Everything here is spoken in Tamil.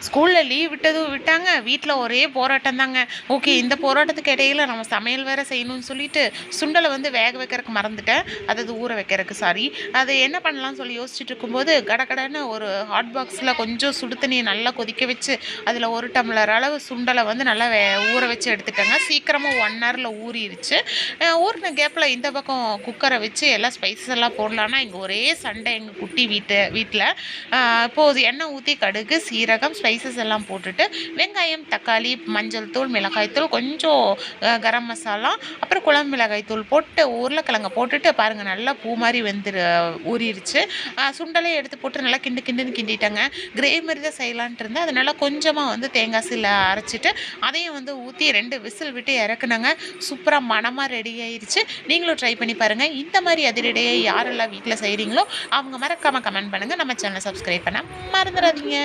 ஸ்கூலில் லீவ் விட்டதும் விட்டாங்க, வீட்டில் ஒரே போராட்டம் தாங்க. ஓகே, இந்த போராட்டத்துக்கு இடையில நம்ம சமையல் வேறு செய்யணும்னு சொல்லிட்டு சுண்டலை வந்து வேக வைக்கிறதுக்கு மறந்துட்டேன், அதாவது ஊற வைக்கிறதுக்கு சாரி. அது என்ன பண்ணலாம்னு சொல்லி யோசிச்சுட்டு இருக்கும்போது கடகடன்னு ஒரு ஹாட் பாக்ஸில் கொஞ்சம் சுடு தண்ணியை நல்லா கொதிக்க வச்சு அதில் 1 டம்ளர் அளவு சுண்டலை வந்து நல்லா ஊற வச்சு எடுத்துட்டேங்க. சீக்கிரமாக 1 ஹவரில் ஊறிடுச்சு. ஊறின கேப்பில் இந்த பக்கம் குக்கரை வச்சு எல்லாம் ஸ்பைசஸ் எல்லாம் போடலான்னா இங்கே ஒரே சண்டை எங்கள் குட்டி வீட்டில். இப்போது எண்ணெய் ஊற்றி கடுகு, சீரகம், ஸ்பைசஸ் எல்லாம் போட்டுட்டு வெங்காயம், தக்காளி, மஞ்சள் தூள், மிளகாய் தூள், கொஞ்சம் கரம் மசாலா, அப்புறம் குழம்பு மிளகாய் தூள் போட்டு உருளைக்கிழங்க போட்டுட்டு பாருங்கள் நல்லா பூ மாதிரி ஊறிடுச்சு. சுண்டலே எடுத்து போட்டு நல்லா கிண்டுன்னு கிண்டிட்டேங்க. கிரேவி மாதிரி தான் செய்யலான்ட்டு இருந்தேன். அதனால கொஞ்சமாக வந்து தேங்காய் சீல அரைச்சிட்டு அதையும் வந்து ஊற்றி 2 விசில் விட்டு இறக்குனாங்க. சூப்பராக மணமாக ரெடி ஆயிடுச்சு. நீங்களும் ட்ரை பண்ணி பாருங்கள். இந்த மாதிரி அதிரடியாக யாரெல்லாம் வீட்டில் செய்கிறீங்களோ அவங்க மறக்காமல் கமெண்ட் பண்ணுங்கள். நம்ம சேனலை சப்ஸ்கிரைப் பண்ண மறந்துடாதீங்க.